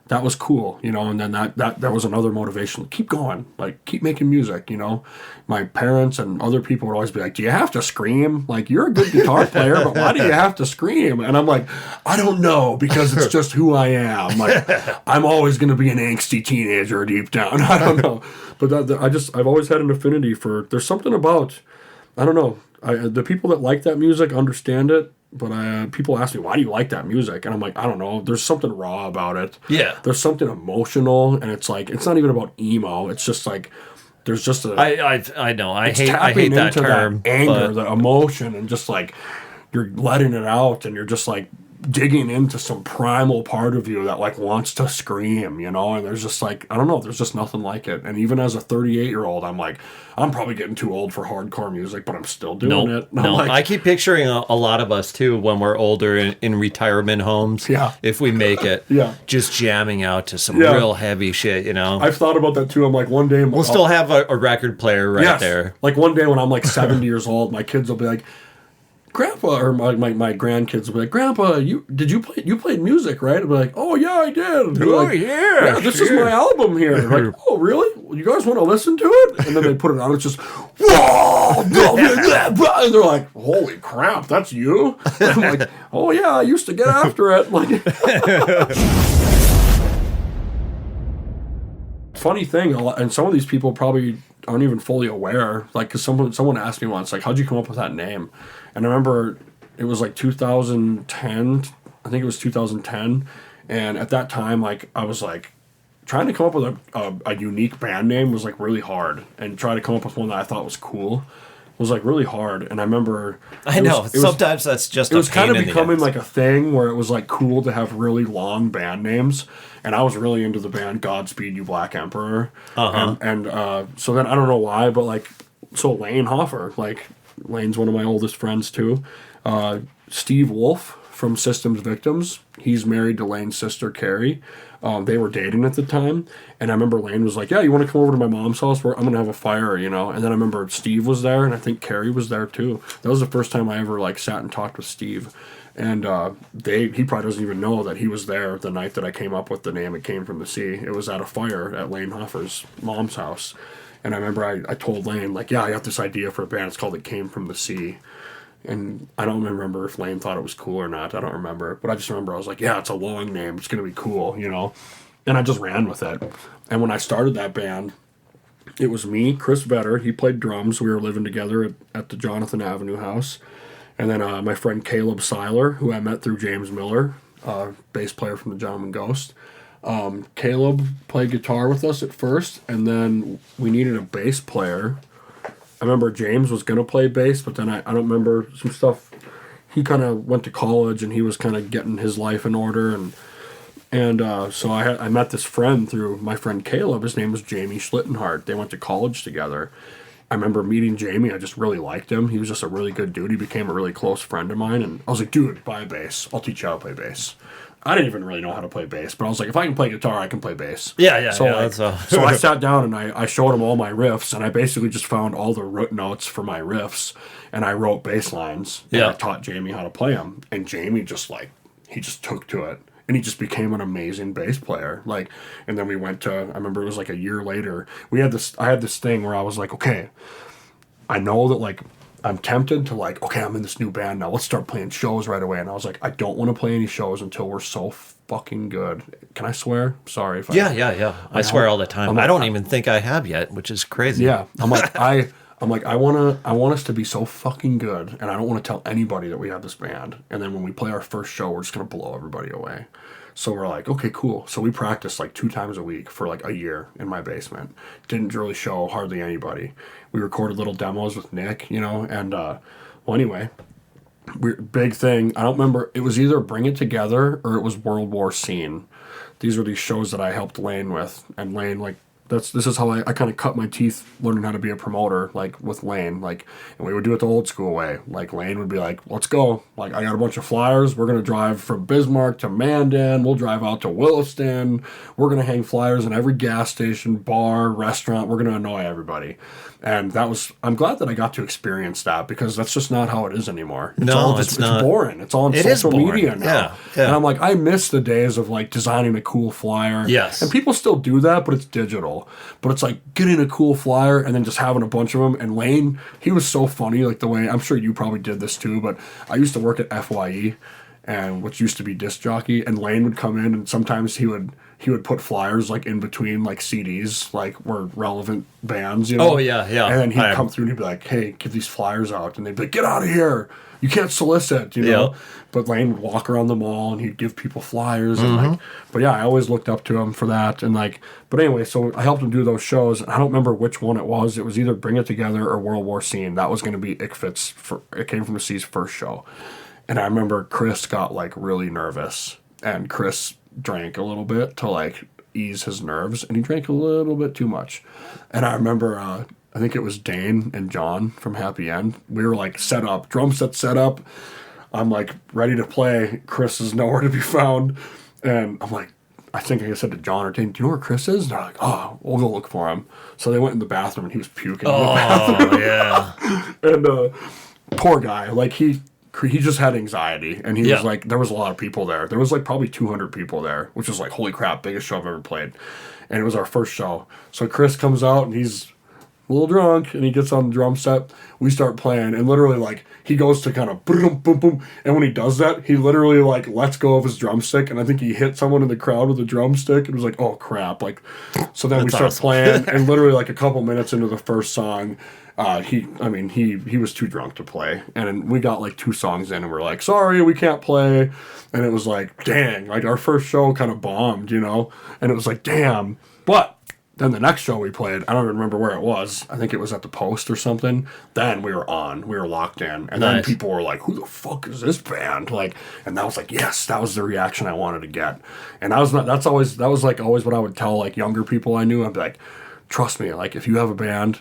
that was cool, you know, and then that was another motivation. Keep going, like keep making music, you know. My parents and other people would always be like, do you have to scream? Like, you're a good guitar player, but why do you have to scream? And I'm like, I don't know, because it's just who I am. Like, I'm always going to be an angsty teenager deep down. I don't know. But I've always had an affinity for, there's something about, I don't know, the people that like that music understand it. But people ask me, why do you like that music? And I'm like, I don't know. There's something raw about it. Yeah. There's something emotional, and it's like, it's not even about emo. It's just like, there's just a... I know. I hate that term. That anger, the emotion, and just like, you're letting it out, and you're just like digging into some primal part of you that like wants to scream, you know? And there's just like, I don't know, there's just nothing like it. And even as a 38-year-old, I'm like, I'm probably getting too old for hardcore music, but I'm still doing it. No, like, I keep picturing a lot of us too when we're older in retirement homes. Yeah. If we make it. Yeah. Just jamming out to some real heavy shit, you know? I've thought about that too. I'm like, one day... We'll still have a record player right there. Like one day when I'm like 70 years old, my kids will be like, Grandpa, or my grandkids will be like, Grandpa, you played music, right? I'll be like, oh yeah, I did. Oh like, yeah, this is my album here. Like, oh really? Well, you guys want to listen to it? And then they put it on. It's just, whoa, and they're like, holy crap, that's you? And I'm like, oh yeah, I used to get after it. Like, funny thing, and some of these people probably aren't even fully aware. Like, because someone asked me once, like, how'd you come up with that name? And I remember it was like 2010. I think it was 2010. And at that time, like, I was like, trying to come up with a unique band name was like really hard. And try to come up with one that I thought was cool was like really hard. And I remember... Sometimes that's just it was kind of becoming like a thing where it was like cool to have really long band names. And I was really into the band Godspeed You Black Emperor. Uh-huh. And so then I don't know why, but like, so Lane Hoffer, like, Lane's one of my oldest friends too. Steve Wolf from Systems Victims, he's married to Lane's sister Carrie. They were dating at the time, and I remember Lane was like, yeah, you want to come over to my mom's house where I'm going to have a fire, you know? And then I remember Steve was there, and I think Carrie was there too. That was the first time I ever like sat and talked with Steve. And he probably doesn't even know that he was there the night that I came up with the name It Came From the Sea. It was at a fire at Lane Hoffer's mom's house. And I remember I told Lane, like, yeah, I got this idea for a band. It's called It Came From the Sea. And I don't remember if Lane thought it was cool or not. I don't remember. But I just remember I was like, yeah, it's a long name. It's going to be cool, you know? And I just ran with it. And when I started that band, it was me, Chris Vetter. He played drums. We were living together at the Jonathan Avenue house. And then my friend Caleb Seiler, who I met through James Miller, bass player from the Gentleman Ghost. Caleb played guitar with us at first, and then we needed a bass player. I remember James was going to play bass, but then I don't remember some stuff. He kind of went to college, and he was kind of getting his life in order, and so I met this friend through my friend Caleb. His name was Jamie Schlittenhardt. They went to college together. I remember meeting Jamie. I just really liked him. He was just a really good dude. He became a really close friend of mine, and I was like, dude, buy a bass. I'll teach you how to play bass. I didn't even really know how to play bass, but I was like, if I can play guitar, I can play bass. Yeah. So, so I sat down and I showed him all my riffs, and I basically just found all the root notes for my riffs, and I wrote bass lines. And I taught Jamie how to play them, and Jamie just he just took to it, and he just became an amazing bass player. Like, and then we went to, I remember it was like a year later. I had this thing where I was like, okay, I know that like, I'm tempted to like, okay, I'm in this new band now. Let's start playing shows right away. And I was like, I don't want to play any shows until we're so fucking good. Can I swear? Sorry if Yeah. I swear all the time. I don't even think I have yet, which is crazy. Yeah. I'm like, I want us to be so fucking good, and I don't want to tell anybody that we have this band. And then when we play our first show, we're just gonna blow everybody away. So we're like, okay, cool. So we practiced like 2 times a week for like a year in my basement. Didn't really show hardly anybody. We recorded little demos with Nick, you know, and well, anyway, big thing. I don't remember. It was either Bring It Together or it was World War Scene. These were these shows that I helped Lane with, and Lane like this is how I kind of cut my teeth learning how to be a promoter, like with Lane. Like, and we would do it the old school way. Like Lane would be like, let's go. Like, I got a bunch of flyers. We're gonna drive from Bismarck to Mandan. We'll drive out to Williston. We're gonna hang flyers in every gas station, bar, restaurant. We're gonna annoy everybody. And I'm glad that I got to experience that, because that's just not how it is anymore. It's not. Boring. It's all on social media now. Yeah, yeah. And I'm like, I miss the days of like designing a cool flyer. Yes. And people still do that, but it's digital. But it's like getting a cool flyer and then just having a bunch of them. And Lane, he was so funny, like the way, I'm sure you probably did this too, but I used to work at FYE, and which used to be disc jockey, and Lane would come in and sometimes he would put flyers like in between like CDs, like were relevant bands, you know. Oh yeah, yeah. And then he'd come through and he'd be like, "Hey, give these flyers out," and they'd be like, "Get out of here! You can't solicit," you know. Yep. But Lane would walk around the mall and he'd give people flyers, and like, but yeah, I always looked up to him for that, and like, but anyway, so I helped him do those shows. I don't remember which one it was. It was either Bring It Together or World War Scene. That was going to be ICFIT's. It came from the C's first show. And I remember Chris got like really nervous, and Chris drank a little bit to like ease his nerves, and he drank a little bit too much. And I remember, I think it was Dane and John from Happy End. We were like set up, drum set set up. I'm like ready to play. Chris is nowhere to be found. And I'm like, I think I said to John or Dane, "Do you know where Chris is?" And they're like, "Oh, we'll go look for him." So they went in the bathroom and he was puking in the bathroom. Yeah. And poor guy, like he just had anxiety, and he was like, there was a lot of people there. There was like probably 200 people there, which was like, holy crap, biggest show I've ever played. And it was our first show. So Chris comes out and he's a little drunk, and he gets on the drum set. We start playing, and literally like he goes to kind of boom, boom, boom. And when he does that, he literally like lets go of his drumstick, and I think he hit someone in the crowd with a drumstick. It was like, oh crap. Like, so then we start playing, and literally like a couple minutes into the first song, he was too drunk to play, and we got like 2 songs in, and we're like, sorry, we can't play. And it was like, dang, like our first show kind of bombed, you know. And it was like, damn. But then the next show we played, I don't even remember where it was. I think it was at the Post or something. Then we were locked in, and then people were like, who the fuck is this band? Like, and that was like, yes, that was the reaction I wanted to get. And that was always what I would tell like younger people I knew. I'd be like, trust me, like if you have a band,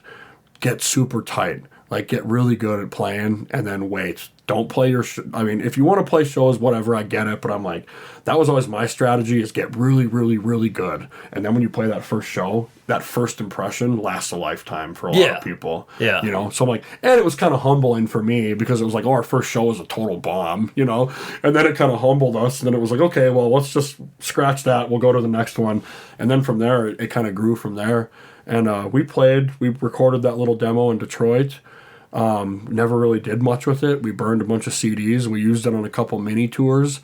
get super tight, like get really good at playing, and then wait. Don't play your if you want to play shows, whatever, I get it, but I'm like, that was always my strategy, is get really, really, really good. And then when you play that first show, that first impression lasts a lifetime for a lot of people. Yeah. You know, so I'm like, and it was kind of humbling for me, because it was like, oh, our first show was a total bomb, you know? And then it kind of humbled us, and then it was like, okay, well, let's just scratch that, we'll go to the next one. And then from there, it kind of grew from there. And we recorded that little demo in Detroit. Never really did much with it. We burned a bunch of CDs. We used it on a couple mini tours.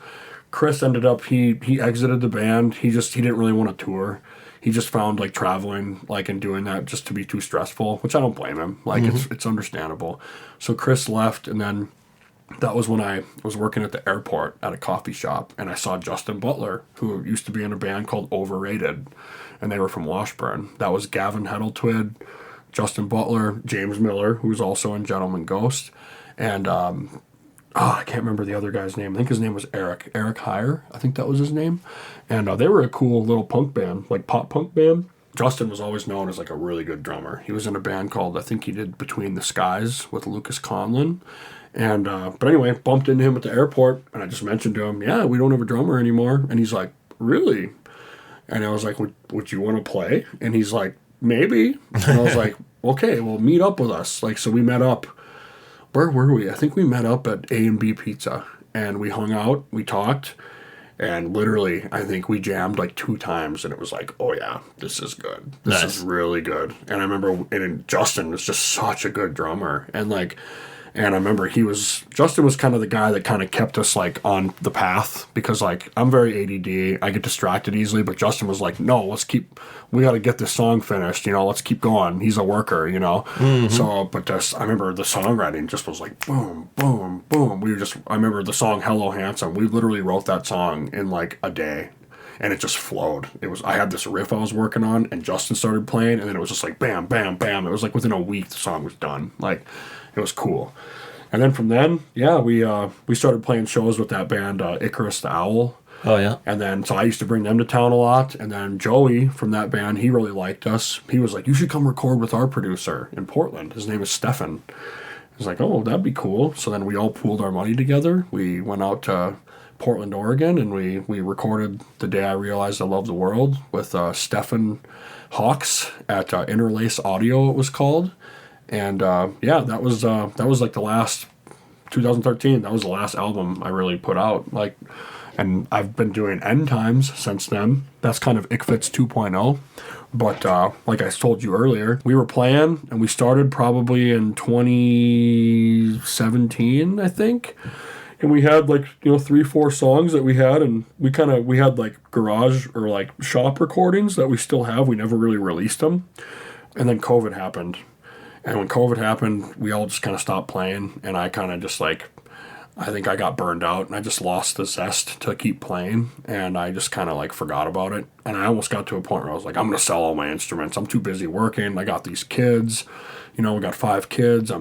Chris ended up, he exited the band. He didn't really want to tour. He just found like traveling, like, and doing that just to be too stressful, which I don't blame him. Like, it's understandable. So Chris left, and then that was when I was working at the airport at a coffee shop, and I saw Justin Butler, who used to be in a band called Overrated, and they were from Washburn. That was Gavin Heddletwid, Justin Butler, James Miller, who was also in Gentleman Ghost, and I can't remember the other guy's name. I think his name was Eric Heyer. I think that was his name. And they were a cool little punk band, like pop punk band. Justin was always known as like a really good drummer. He was in a band called, I think he did Between the Skies with Lucas Conlon. And but anyway, bumped into him at the airport, and I just mentioned to him, yeah, we don't have a drummer anymore. And he's like, really? And I was like, would you want to play? And he's like, maybe. And I was like, okay, well, meet up with us. Like, so we met up. Where were we? I think we met up at A&B Pizza, and we hung out, we talked, and literally, I think we jammed like 2 times, and it was like, oh yeah, this is good. This is really good. And I remember, and Justin was just such a good drummer, and I remember Justin was kind of the guy that kind of kept us like on the path, because like I'm very ADD, I get distracted easily, but Justin was like, no, we got to get this song finished, you know, let's keep going. He's a worker, you know. So, but I remember the songwriting just was like boom, boom, boom. I remember the song Hello Handsome. We literally wrote that song in like a day. And it just flowed. I had this riff I was working on, and Justin started playing, and then it was just like bam, bam, bam. It was like within a week the song was done. Like, it was cool. And then from then, yeah, we started playing shows with that band, Icarus the Owl. Oh, yeah. And then, so I used to bring them to town a lot. And then Joey from that band, he really liked us. He was like, you should come record with our producer in Portland. His name is Stefan. I was like, oh, that'd be cool. So then we all pooled our money together. We went out to Portland, Oregon, and we recorded The Day I Realized I Loved the World with Stefan Hawks at Interlace Audio, it was called. And yeah, that was like the last 2013. That was the last album I really put out. Like, and I've been doing End Times since then. That's kind of ICFITS 2.0. But like I told you earlier, we were playing, and we started probably in 2017, I think. And we had 3-4 songs that we had, and we had like garage or like shop recordings that we still have. We never really released them. And then COVID happened. And when COVID happened, we all just kind of stopped playing, and I kind of just I think I got burned out, and I just lost the zest to keep playing, and I just kind of forgot about it. And I almost got to a point where I was like, I'm going to sell all my instruments. I'm too busy working. I got these kids. We got 5 kids. I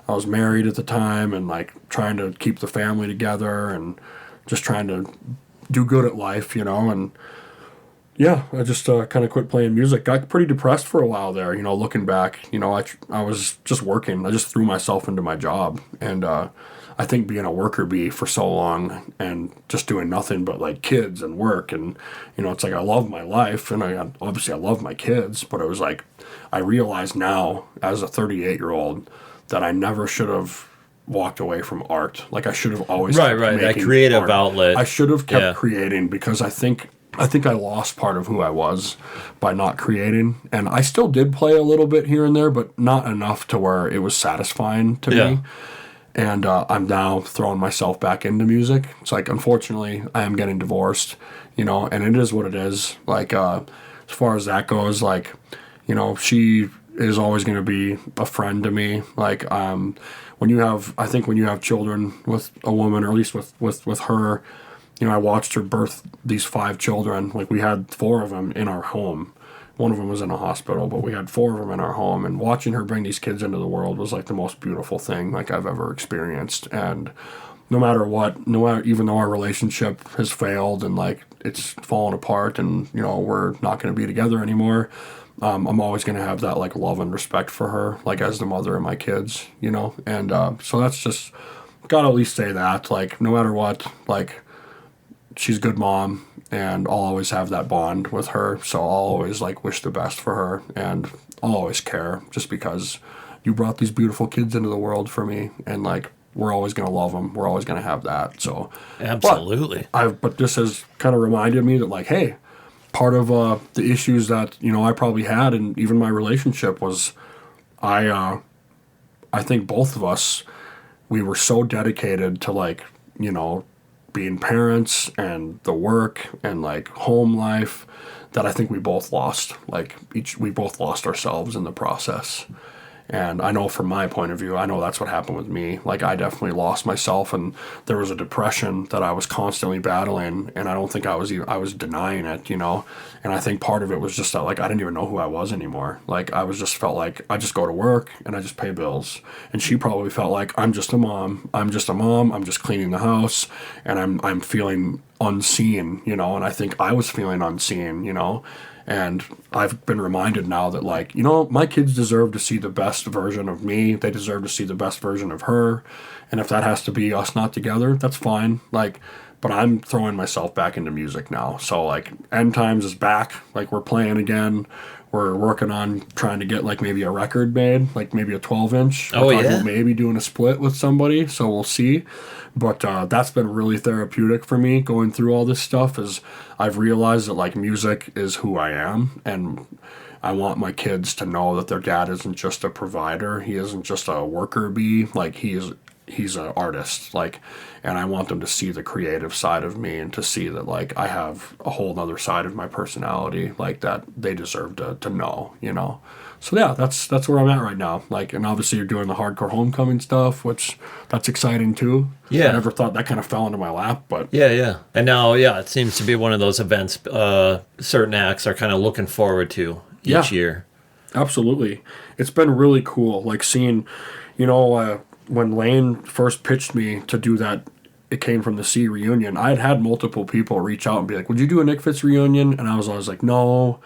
was married at the time, and trying to keep the family together and just trying to do good at life, and yeah, I just kind of quit playing music. Got pretty depressed for a while there, looking back. I was just working. I just threw myself into my job. And I think being a worker bee for so long and just doing nothing but kids and work, and it's I love my life, and obviously I love my kids, but it was I realize now as a 38-year-old that I never should have walked away from art. I should have always right that creative art. Outlet. I should have kept creating, because I think I lost part of who I was by not creating. And I still did play a little bit here and there, but not enough to where it was satisfying to me. And I'm now throwing myself back into music. It's unfortunately, I am getting divorced, and it is what it is. As far as that goes, she is always going to be a friend to me. When you have children with a woman, or at least with her, I watched her birth these 5 children. We had 4 of them in our home. One of them was in a hospital, but we had 4 of them in our home. And watching her bring these kids into the world was the most beautiful thing I've ever experienced. And no matter even though our relationship has failed and it's fallen apart, and we're not going to be together anymore, I'm always going to have that love and respect for her, as the mother of my kids, And so that's just, gotta at least say that, no matter what, she's a good mom, and I'll always have that bond with her. So I'll always wish the best for her, and I'll always care, just because you brought these beautiful kids into the world for me, and we're always going to love them. We're always going to have that. So absolutely. But this has kind of reminded me that hey, part of the issues that I probably had, and even my relationship, was I think both of us, we were so dedicated to being parents and the work and home life, that I think we both lost. We both lost ourselves in the process. And I know from my point of view, I know that's what happened with me. I definitely lost myself, and there was a depression that I was constantly battling, and I don't think I was denying it, And I think part of it was just that I didn't even know who I was anymore. I was just felt I just go to work and I just pay bills. And she probably felt I'm just a mom. I'm just cleaning the house, and I'm feeling unseen, And I think I was feeling unseen, And I've been reminded now that, my kids deserve to see the best version of me. They deserve to see the best version of her. And if that has to be us not together, that's fine. But I'm throwing myself back into music now. So, End Times is back. We're playing again. We're working on trying to get, maybe a record made, maybe a 12-inch. Oh, yeah? About maybe doing a split with somebody, so we'll see. But that's been really therapeutic for me, going through all this stuff, is I've realized that, music is who I am, and I want my kids to know that their dad isn't just a provider. He isn't just a worker bee. He's an artist, and I want them to see the creative side of me, and to see that, I have a whole other side of my personality, that they deserve to know, So yeah, that's where I'm at right now. And obviously you're doing the hardcore homecoming stuff, which that's exciting too. Yeah. I never thought that kind of fell into my lap, but Yeah. And now, it seems to be one of those events certain acts are kind of looking forward to each year. Absolutely. It's been really cool, seeing, when Lane first pitched me to do that It Came From the Sea reunion, I had multiple people reach out and be like, would you do a Nick Fitz reunion? And I was always like, no.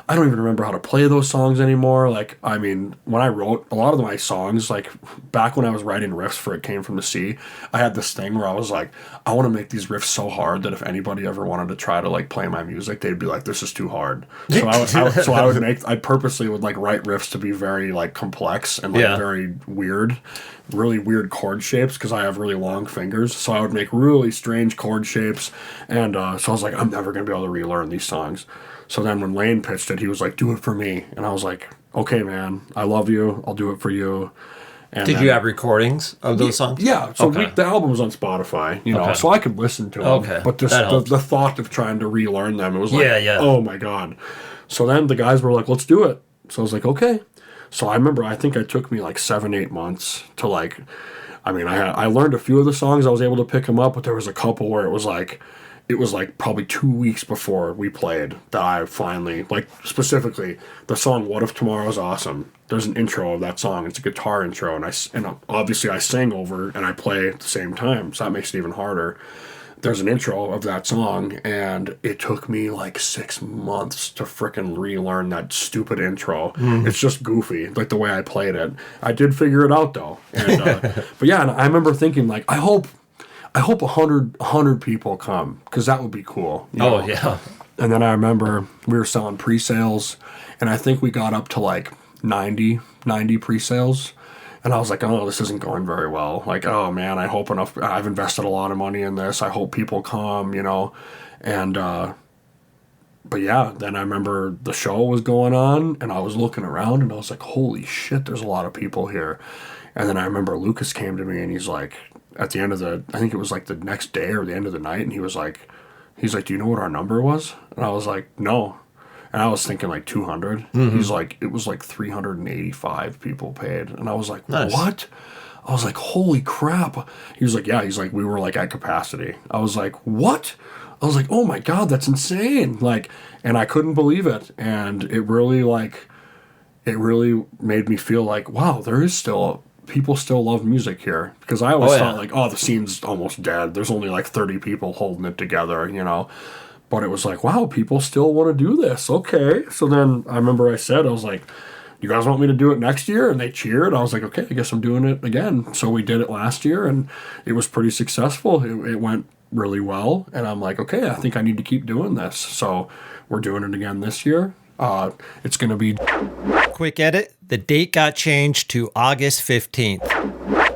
I don't even remember how to play those songs anymore. Like, I mean, when I wrote a lot of my songs, like back when I was writing riffs for It Came From the Sea, I had this thing where I was like, I want to make these riffs so hard that if anybody ever wanted to try to like play my music, they'd be like, this is too hard. So I purposely would like write riffs to be very like complex and like very weird, really weird chord shapes because I have really long fingers. So I would make really strange chord shapes. And so I was like, I'm never going to be able to relearn these songs. So then when Lane pitched it, he was like, do it for me. And I was like, okay, man, I love you. I'll do it for you. And Did you have recordings of those songs? Yeah. So the album was on Spotify, you know, so I could listen to them. Okay. But just the thought of trying to relearn them, it was like, oh my God. So then the guys were like, let's do it. So I was like, okay. So I remember, I think it took me like 7-8 months to like, I mean, I learned a few of the songs. I was able to pick them up, but there was a couple where it was like probably 2 weeks before we played that I finally, like specifically the song What If Tomorrow's Awesome. There's an intro of that song. It's a guitar intro, and obviously I sing over and I play at the same time, so that makes it even harder. There's an intro of that song, and it took me like 6 months to frickin' relearn that stupid intro. It's just goofy, like the way I played it. I did figure it out though. And, but yeah, and I remember thinking like, I hope 100 people come, because that would be cool. Oh, yeah. And then I remember we were selling pre-sales, and I think we got up to like 90 pre-sales. And I was like, oh, this isn't going very well. Like, oh, man, I've invested a lot of money in this. I hope people come, you know. And, but yeah, then I remember the show was going on, and I was looking around, and I was like, holy shit, there's a lot of people here. And then I remember Lucas came to me, and he's like, at the end of I think it was like the next day or the end of the night, and he was like, do you know what our number was? And I was like, no. And I was thinking like 200. Mm-hmm. He's like, it was like 385 people paid. And I was like, nice. What? I was like, holy crap. He was like, yeah. He's like, we were like at capacity. I was like, what? I was like, oh my God, that's insane. Like, and I couldn't believe it. And it really made me feel like, wow, people still love music here. Because I always thought like, oh, the scene's almost dead. There's only like 30 people holding it together, you know. But it was like, wow, people still want to do this. Okay. So then I remember I was like, you guys want me to do it next year? And they cheered. I was like, okay, I guess I'm doing it again. So we did it last year, and it was pretty successful. It went really well. And I'm like, okay, I think I need to keep doing this. So we're doing it again this year. It's going to be... Quick edit. The date got changed to August 15th.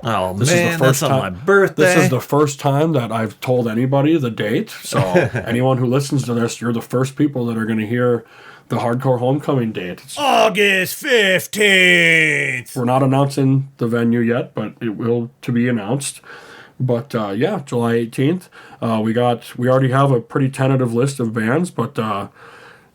Oh, this man, is the first that's time, on my birthday. This is the first time that I've told anybody the date. So anyone who listens to this, you're the first people that are going to hear the Hardcore Homecoming date. It's August 15th. We're not announcing the venue yet, but it will to be announced. But yeah, July 18th. We already have a pretty tentative list of bands, but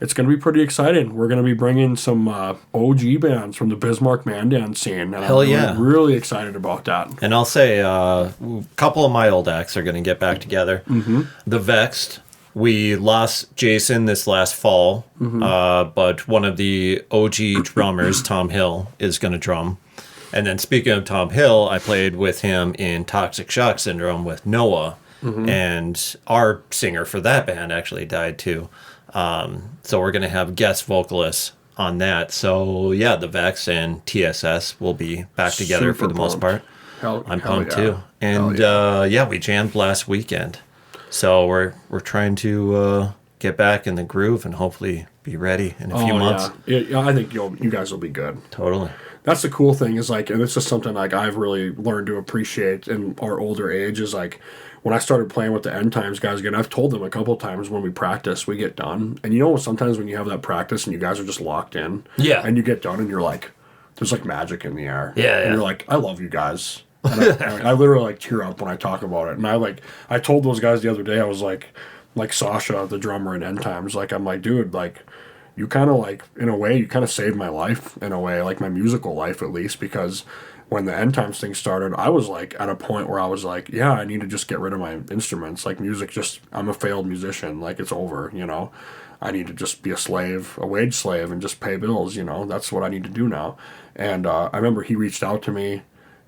it's going to be pretty exciting. We're going to be bringing some OG bands from the Bismarck Mandan scene. And I'm really excited about that. And I'll say a couple of my old acts are going to get back together. Mm-hmm. The Vexed. We lost Jason this last fall, but one of the OG drummers, Tom Hill, is going to drum. And then speaking of Tom Hill, I played with him in Toxic Shock Syndrome with Noah. Mm-hmm. And our singer for that band actually died too. So we're going to have guest vocalists on that. So yeah, the Vex and TSS will be back together for the most part. I'm pumped too. And we jammed last weekend. So we're trying to get back in the groove and hopefully be ready in a few months. Yeah, I think you guys will be good. Totally. That's the cool thing is like, and it's just something like I've really learned to appreciate in our older age is like, when I started playing with the End Times guys again, I've told them a couple of times when we practice, we get done. And you know, sometimes when you have that practice and you guys are just locked in, and you get done and you're like, there's like magic in the air. Yeah, and you're like, I love you guys. And I literally like tear up when I talk about it. And I told those guys the other day, I was like Sasha, the drummer in End Times, like, I'm like, dude, like, you kind of like, in a way, you kind of saved my life in a way, like my musical life at least, because when the End Times thing started, I was like at a point where I was like, yeah, I need to just get rid of my instruments. Like music, I'm a failed musician. Like it's over, you know. I need to just be a slave, a wage slave, and just pay bills, you know. That's what I need to do now. And I remember he reached out to me,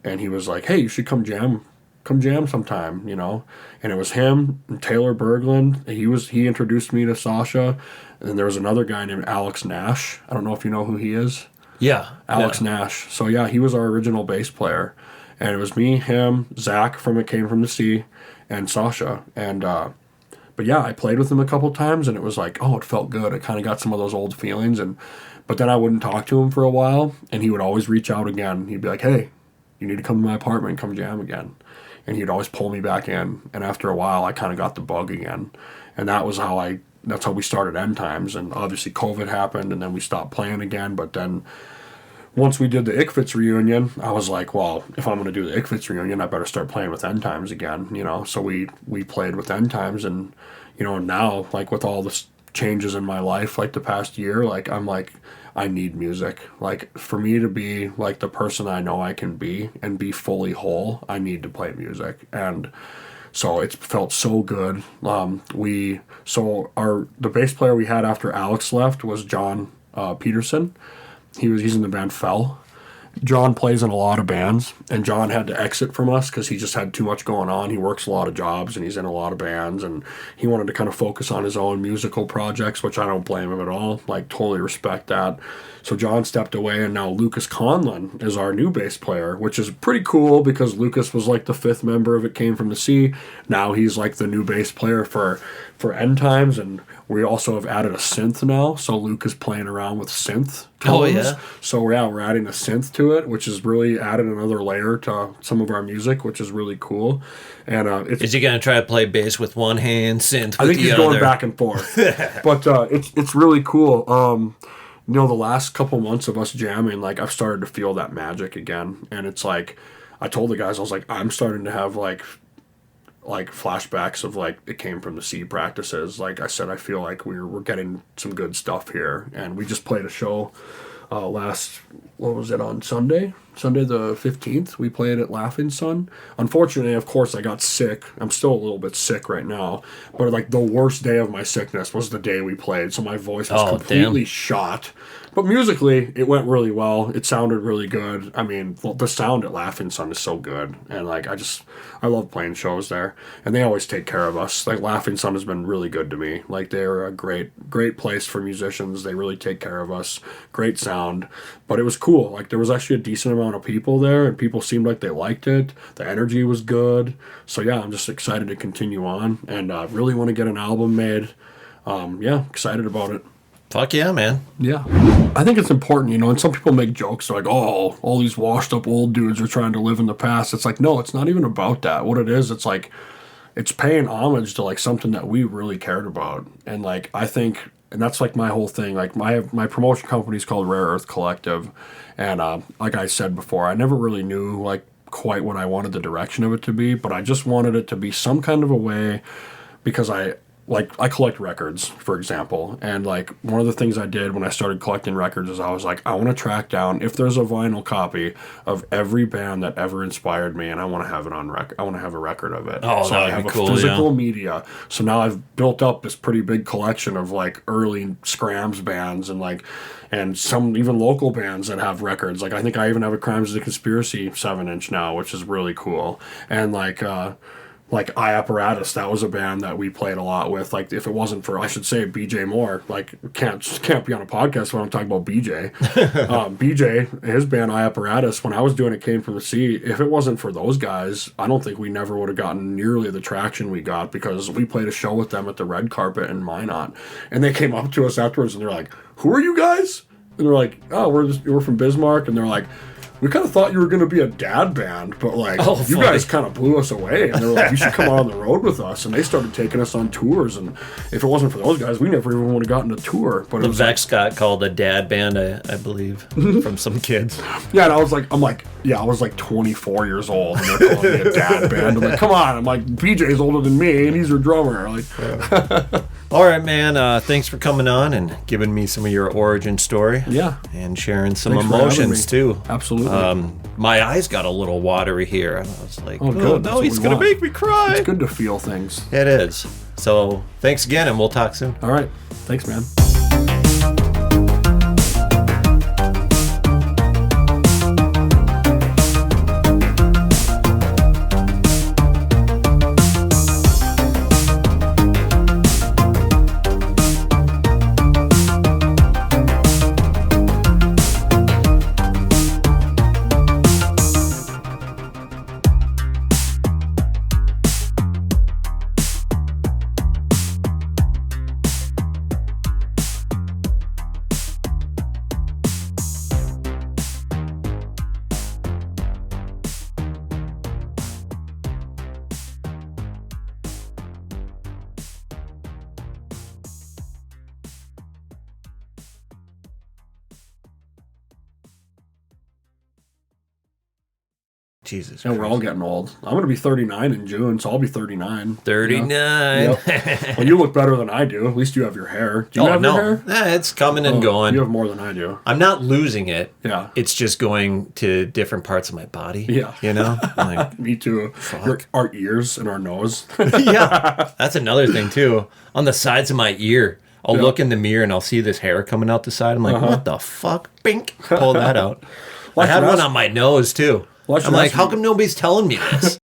and he was like, hey, you should come jam come jam sometime, you know. And it was him and Taylor Berglund. He introduced me to Sasha. And then there was another guy named Alex Nash. I don't know if you know who he is. Yeah. Alex Nash. So yeah, he was our original bass player. And it was me, him, Zach from It Came From the Sea, and Sasha. And but yeah, I played with him a couple times, and it was like, oh, it felt good. I kind of got some of those old feelings, but then I wouldn't talk to him for a while, and he would always reach out again. He'd be like, hey, you need to come to my apartment, come jam again. And he'd always pull me back in. And after a while, I kind of got the bug again. And that's how we started End Times. And obviously COVID happened, and then we stopped playing again. But then once we did the ICFITS reunion, I was like, well, if I'm going to do the ICFITS reunion, I better start playing with End Times again, you know. So we played with End Times, and, you know, now, like, with all the changes in my life, like, the past year, like, I'm like, I need music. Like, for me to be, like, the person I know I can be and be fully whole, I need to play music. And so it's felt so good. The bass player we had after Alex left was John Peterson. He's in the band Fell. John plays in a lot of bands, and John had to exit from us because he just had too much going on. He works a lot of jobs, and he's in a lot of bands, and he wanted to kind of focus on his own musical projects, which I don't blame him at all. Like, totally respect that. So John stepped away, and now Lucas Conlon is our new bass player, which is pretty cool because Lucas was like the 5th member of It Came From the Sea. Now he's like the new bass player for End Times, and we also have added a synth now, so Luke is playing around with synth tones. Oh, yeah. So yeah, we're adding a synth to it, which has really added another layer to some of our music, which is really cool. And is he gonna try to play bass with one hand, synth with the other? I think he's going back and forth. But it's really cool. You know, the last couple months of us jamming, like, I've started to feel that magic again, and it's like, I told the guys, I was like, I'm starting to have like flashbacks of like It Came From the Sea practices. Like I said, I feel like we're getting some good stuff here, and we just played a show on Sunday the 15th. We played at Laughing Sun. Unfortunately, of course, I got sick. I'm still a little bit sick right now, but like the worst day of my sickness was the day we played, so my voice was completely shot. But musically, it went really well. It sounded really good. I mean, the sound at Laughing Sun is so good. And, like, I love playing shows there. And they always take care of us. Like, Laughing Sun has been really good to me. Like, they're a great place for musicians. They really take care of us. Great sound. But it was cool. Like, there was actually a decent amount of people there, and people seemed like they liked it. The energy was good. So, yeah, I'm just excited to continue on. And really want to get an album made. Excited about it. Fuck yeah, man. Yeah. I think it's important, you know, and some people make jokes like, oh, all these washed up old dudes are trying to live in the past. It's like, no, it's not even about that. What it is, it's like, it's paying homage to like something that we really cared about. And like, I think, and that's like my whole thing, like my promotion company is called Rare Earth Collective. And like I said before, I never really knew like quite what I wanted the direction of it to be, but I just wanted it to be some kind of a way, because I collect records, for example, and like one of the things I did when I started collecting records is I was like, I want to track down if there's a vinyl copy of every band that ever inspired me, and I want to have it on record. I want to have a record of it. Oh, so I have be cool, a physical media. So now I've built up this pretty big collection of like early Scrams bands and some even local bands that have records. Like I think I even have a Crimes of the Conspiracy 7-inch now, which is really cool. And like Eye Apparatus, that was a band that we played a lot with. Like, if it wasn't for, I should say, BJ Moore, like, can't be on a podcast when I'm talking about BJ. BJ, his band Eye Apparatus, when I was doing It Came From the Sea, if it wasn't for those guys, I don't think we never would have gotten nearly the traction we got, because we played a show with them at the Red Carpet in Minot, and they came up to us afterwards, and they're like, who are you guys? And they're like, oh, we're from Bismarck, and they're like, we kind of thought you were going to be a dad band, but like you guys kind of blew us away. And they were like, you should come out on the road with us. And they started taking us on tours. And if it wasn't for those guys, we never even would have gotten a tour. But the Vex got called a dad band, I believe, from some kids. Yeah, and I was like 24 years old, and they're calling me a dad band. I'm like, come on. I'm like, BJ's older than me, and he's your drummer. Like, all right, man. Thanks for coming on and giving me some of your origin story. Yeah. And sharing some emotions, too. Absolutely. My eyes got a little watery here. I was like, oh good. No, he's going to make me cry. It's good to feel things. It is. So thanks again, and we'll talk soon. All right. Thanks, man. Jesus. And we're all getting old. I'm going to be 39 in June, so I'll be 39. 39. Yep. Well, you look better than I do. At least you have your hair. Do you have your hair? It's coming and going. You have more than I do. I'm not losing it. Yeah. It's just going to different parts of my body. Yeah. You know? Like, me too. Our ears and our nose. yeah. That's another thing, too. On the sides of my ear, I'll look in the mirror and I'll see this hair coming out the side. I'm like, what the fuck? Bink. Pull that out. I had one on my nose, too. I'm like, how come nobody's telling me this?